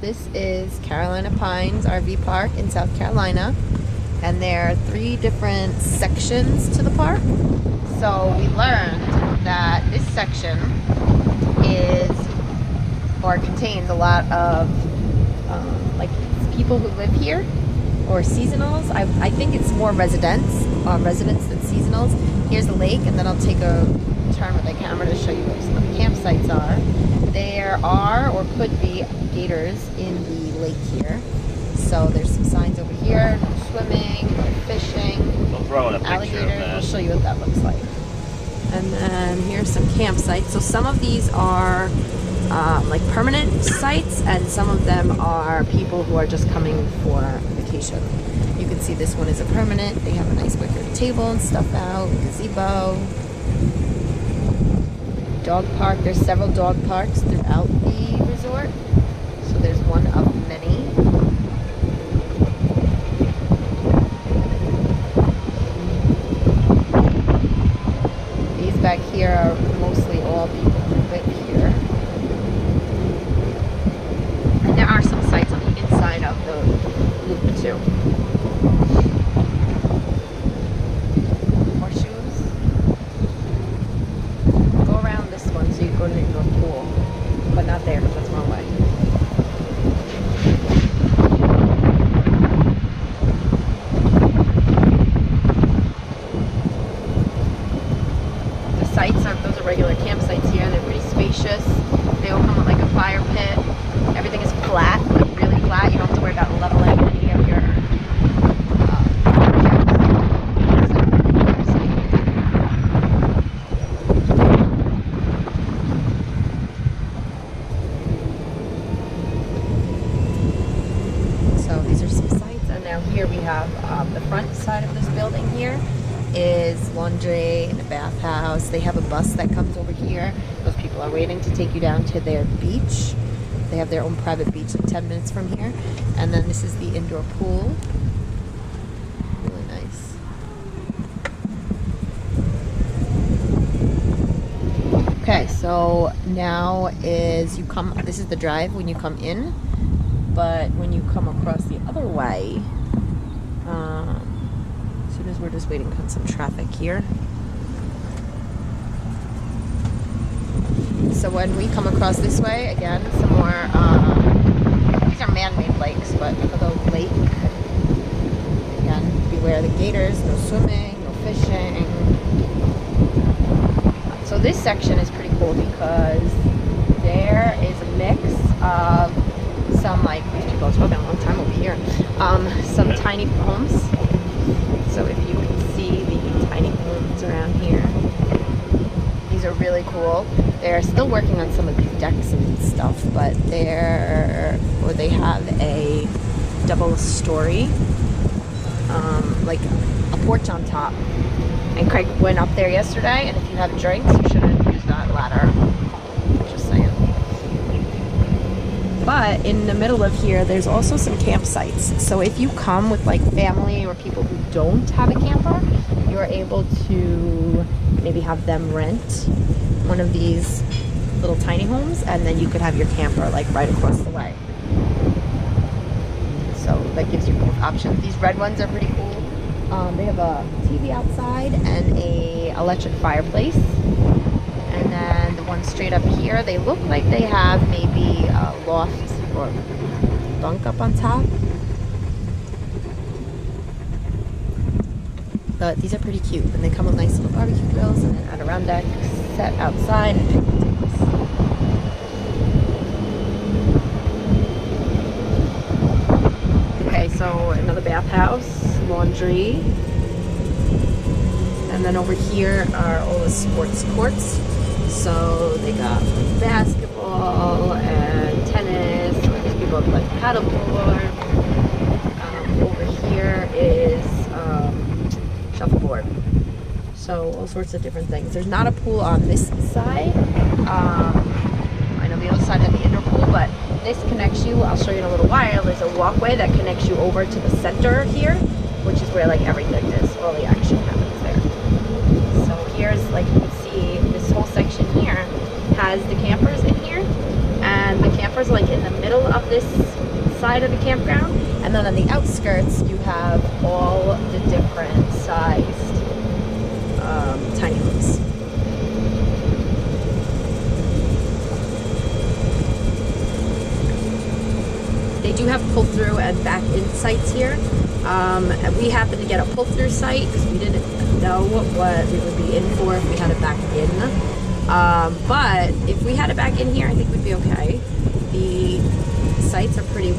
This is Carolina Pines RV Park in South Carolina, and there are 3 different sections to the park. So we learned that this section contains a lot of like people who live here, or seasonals. I think it's more residents than seasonals. Here's the lake, and then I'll take a turn with the camera to show you where some of the campsites are. There are, or could be, gators in the lake here. So there's some signs over here: no swimming, no fishing. We'll throw in a picture alligators. of that. We'll show you what that looks like. And then here's some campsites. So some of these are like permanent sites, and some of them are people who are just coming for vacation. You can see this one is a permanent. They have a nice wicker table and stuff out, gazebo. Dog park. There's several dog parks throughout the resort. So there's one of many. These back here are mostly all people who live here. And there are some sites on the inside of the loop too. Horseshoes. Go around this one so you go to the indoor pool, but not there because that's one way. The sites are, those are regular campsites here. They're pretty spacious. They all come with like a fire pit. Everything is flat, like really flat. You don't have to worry about leveling any of your So these are some sites, and now here we have the front side of this building here is laundry and a bathhouse. They have a bus that comes over here. Those people are waiting to take you down to their beach. They have their own private beach like 10 minutes from here. And then this is the indoor pool. Really nice. Okay, so now is you come, this is the drive when you come in, but when you come across the other way, as soon as we're just waiting on some traffic here. So when we come across this way, again, some more, these are man-made lakes, but for the lake, again, beware the gators, no swimming, no fishing. So this section is pretty cool because there is a mix of some, like, these people have spoken a long time over here, some tiny homes. So if you can see the tiny homes around here, these are really cool. They're still working on some of these decks and stuff, but they have a double story, like a porch on top. And Craig went up there yesterday, and if you have drinks, you shouldn't use that ladder. Just saying. But in the middle of here, there's also some campsites. So if you come with like family or people who don't have a camper, you're able to maybe have them rent one of these little tiny homes, and then you could have your camper like right across the way. So that gives you both options. These red ones are pretty cool. They have a TV outside and a electric fireplace. And then the ones straight up here, they look like they have maybe a loft or bunk up on top. But these are pretty cute, and they come with nice little barbecue grills and an Adirondack set outside and picnic tables. Okay, so another bathhouse, laundry, and then over here are all the sports courts. So they got basketball and tennis. There's people who play paddleboard. Over here is shuffleboard. So all sorts of different things. There's not a pool on this side. I know the other side had the indoor pool, but this connects you. I'll show you in a little while. There's a walkway that connects you over to the center here, which is where like everything is. All the action happens there. So here's, like you can see, this whole section here has the campers in here, and the campers campers are like in the middle of this side of the campground, and then on the outskirts you have all the different sized tiny homes. They do have pull-through and back-in sites here. We happened to get a pull-through site because we didn't know what we would be in for if we had it back in. But if we had it back in here, I think we'd be okay. The sites are pretty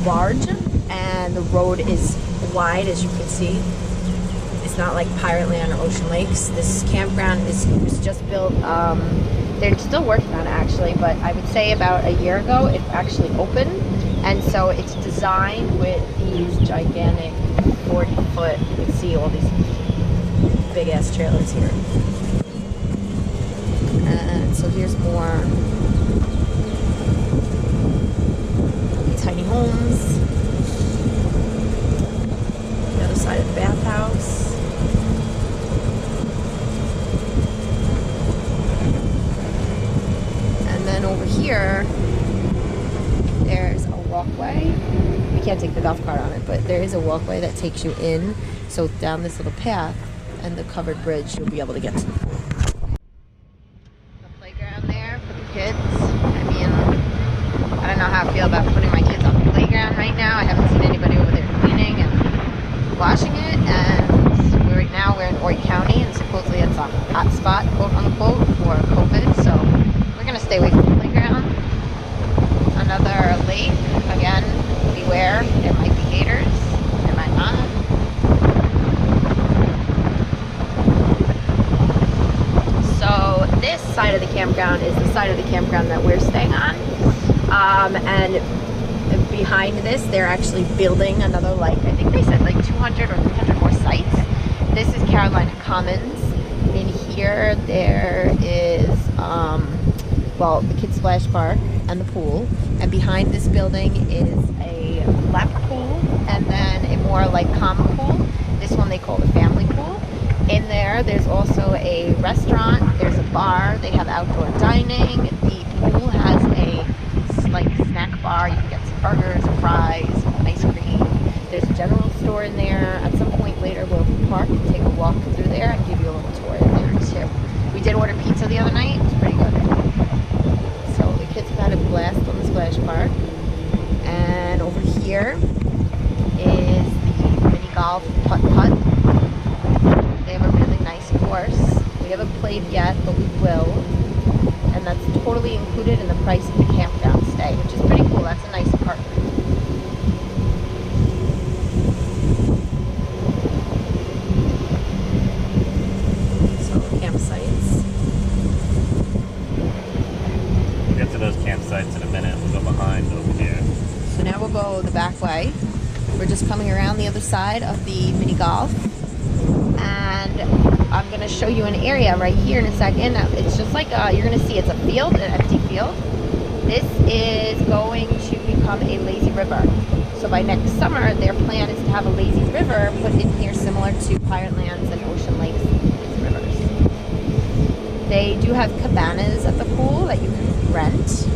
large and the road is wide, as you can see. It's not like Pirate Land or Ocean Lakes. This campground was just built. They're still working on it actually, but I would say about a year ago it actually opened. And so it's designed with these gigantic 40-foot, you can see all these big ass trailers here. And so here's more tiny homes. The other side of the bathhouse. And then over here, there's a walkway. We can't take the golf cart on it, but there is a walkway that takes you in. So down this little path and the covered bridge, you'll be able to get to the pool. The playground there for the kids. I mean, I don't know how I feel about putting my kids on the playground right now. I haven't seen anybody over there cleaning and washing it. And right now we're in Horry County, and supposedly it's a hot spot, quote unquote, for COVID. So we're gonna stay away from the playground. Another lake. Again, beware. There might be gators. There might not. So this side of the campground is the side of the campground that we're staying on. And behind this, they're actually building another, like, I think they said like 200 or 300 more sites. This is Carolina Commons. In here, there is, well, the Kids Splash Park and the pool. And behind this building is a lap pool and then a more like common pool. This one they call the family pool. In there, there's also a restaurant. There's a bar. They have outdoor dining. The pool has a like snack bar. You can get some burgers, fries, ice cream. There's a general store in there. At some point later, we'll park and take a walk through there and give you a little tour in there too. We did order pizza the other night. It was pretty good. So the kids have had a blast on the splash park. And over here is the mini golf putt-putt. They have a really nice course. We haven't played yet, but we will. And that's totally included in the price of the campground stay, which is pretty cool. That's a nice apartment. So campsites. We'll get to those campsites in a minute. We'll go behind over here. So now we'll go the back way. We're just coming around the other side of the mini golf. And I'm going to show you an area right here in a second. It's just like, you're going to see it's a field, an empty field. This is going to become a lazy river. So by next summer, their plan is to have a lazy river put in here similar to Pirate Lands and Ocean Lakes rivers. They do have cabanas at the pool that you can rent.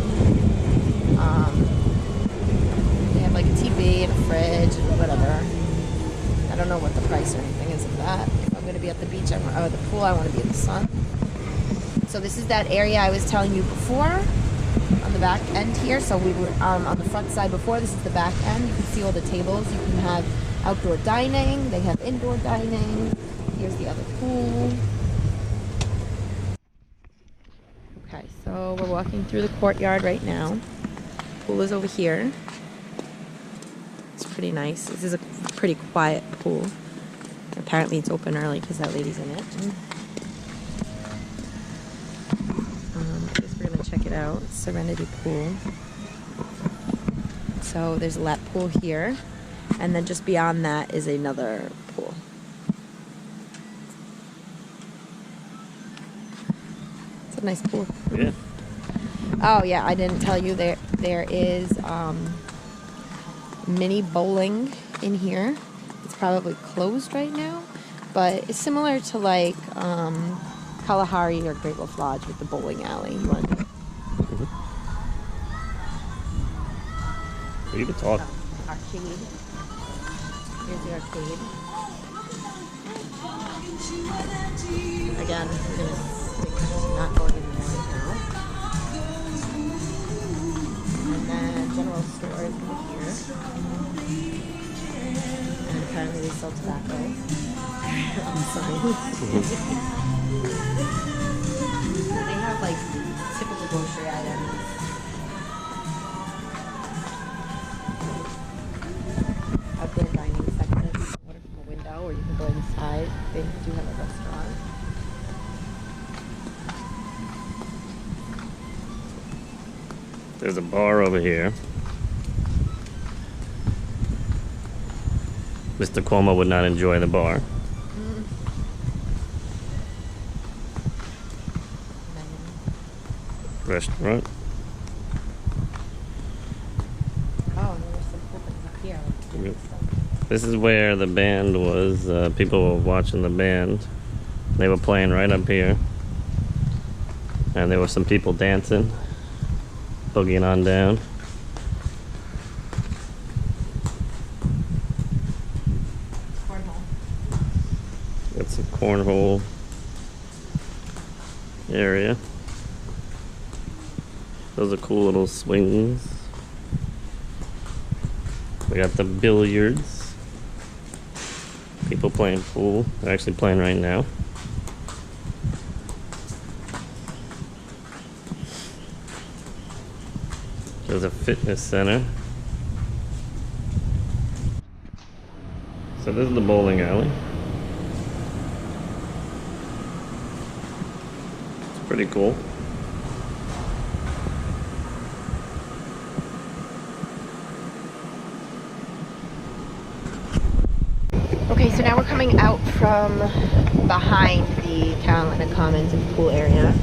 They have like a TV and a fridge and whatever. I don't know what the price or anything is of that. If I'm going to be at the beach or the pool, I want to be in the sun. So this is that area I was telling you before on the back end here. So we were on the front side before. This is the back end. You can see all the tables. You can have outdoor dining. They have indoor dining. Here's the other pool. Okay, so we're walking through the courtyard right now. Pool is over here. It's pretty nice. This is a pretty quiet pool. Apparently it's open early because that lady's in it. I guess we're going to check it out. Serenity Pool. So there's a lap pool here. And then just beyond that is another pool. It's a nice pool. Yeah. Oh yeah, I didn't tell you there is mini bowling in here. It's probably closed right now, but it's similar to like Kalahari or Great Wolf Lodge with the bowling alley. You want to do You can talk. Arcade. Here's the arcade. Again, we're gonna stick to not going in there right now. And then general stores over here. And apparently they sell tobacco. I'm sorry. They have like typical grocery items. Outdoor dining section. You can order from a window or you can go inside. They do have a restaurant. There's a bar over here. Mr. Cuomo would not enjoy the bar. Restaurant. Oh, and there's some cool things up here. Yep. This is where the band was. People were watching the band. They were playing right up here. And there were some people dancing, boogieing on down. Cornhole. Got some cornhole area. Those are cool little swings. We got the billiards. People playing pool. They're actually playing right now. There's a fitness center. So this is the bowling alley. It's pretty cool. Okay, so now we're coming out from behind the Carolina Commons and pool area,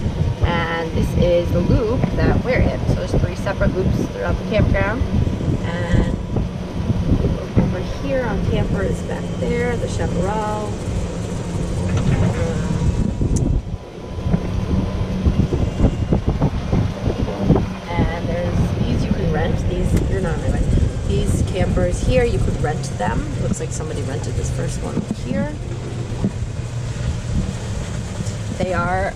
and this is the loop that we're in. So there's 3 separate loops throughout the campground, and over here on camper is back there, the chaparral. And there's these you can rent. These you're not really rent. These campers here, you could rent them. Looks like somebody rented this first one over here. They are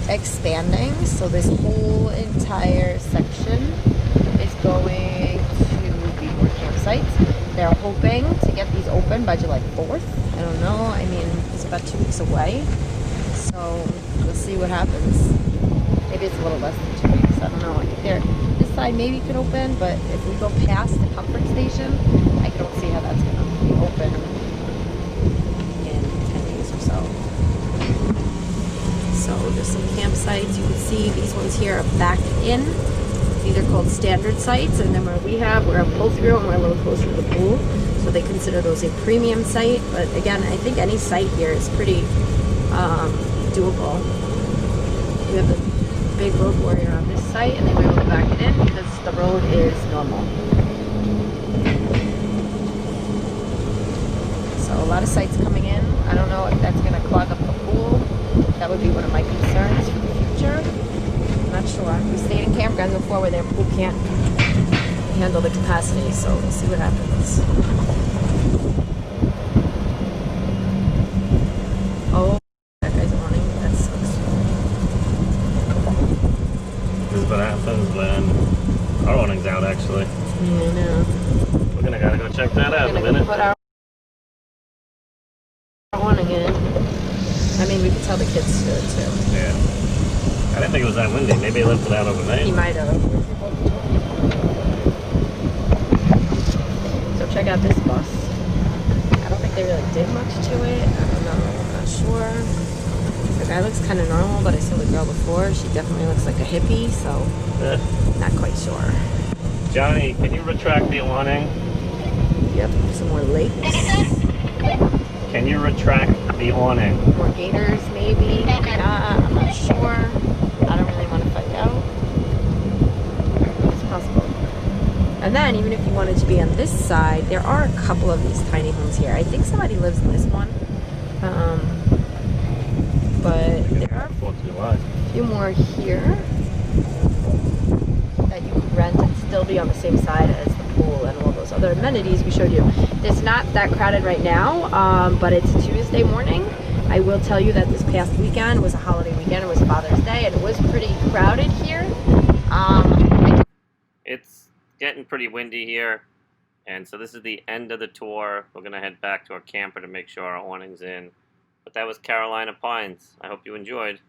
expanding, so this whole entire section is going to be more campsites. They're hoping to get these open by July 4th. I don't know. I mean, it's about 2 weeks away, so we'll see what happens. Maybe it's a little less than 2 weeks. I don't know. I think this side maybe could open, but if we go past the comfort station, I don't see how that's going to be open in 10 days or so. So there's some campsites. You can see these ones here are back in. These are called standard sites, and then where we have, we're a pull-through and we're a little closer to the pool, so they consider those a premium site. But again, I think any site here is pretty doable. We have the big road warrior on this site, and then we're able to back it in because the road is normal. So a lot of sites coming in. I don't know if that's going to clog up the pool. That would be one of my concerns for the future. I'm not sure. We stayed in campgrounds before where their pool can't handle the capacity, so we'll see what happens. Oh, that guy's awning. That sucks. This is what happens when our awning's out, actually. Yeah, I know. We're gotta go check that out in a minute. Put our awning in. I mean, we could tell the kids to do it too. Yeah. I didn't think it was that windy. Maybe he left it out overnight. He might have. So check out this bus. I don't think they really did much to it. I don't know. I'm not sure. The guy looks kind of normal, but I saw the girl before. She definitely looks like a hippie, so not quite sure. Johnny, can you retract the awning? Yep, some more lakes. Can you retract the awning? More gators, maybe. I'm not sure. I don't really want to find out. It's possible. And then, even if you wanted to be on this side, there are a couple of these tiny homes here. I think somebody lives in this one. But there are a few more here that you could rent and still be on the same side as the pool and other amenities we showed you. It's not that crowded right now, but it's Tuesday morning. I will tell you that this past weekend was a holiday weekend. It was Father's Day, and it was pretty crowded here. It's getting pretty windy here, and so this is the end of the tour. We're going to head back to our camper to make sure our awning's in. But that was Carolina Pines. I hope you enjoyed.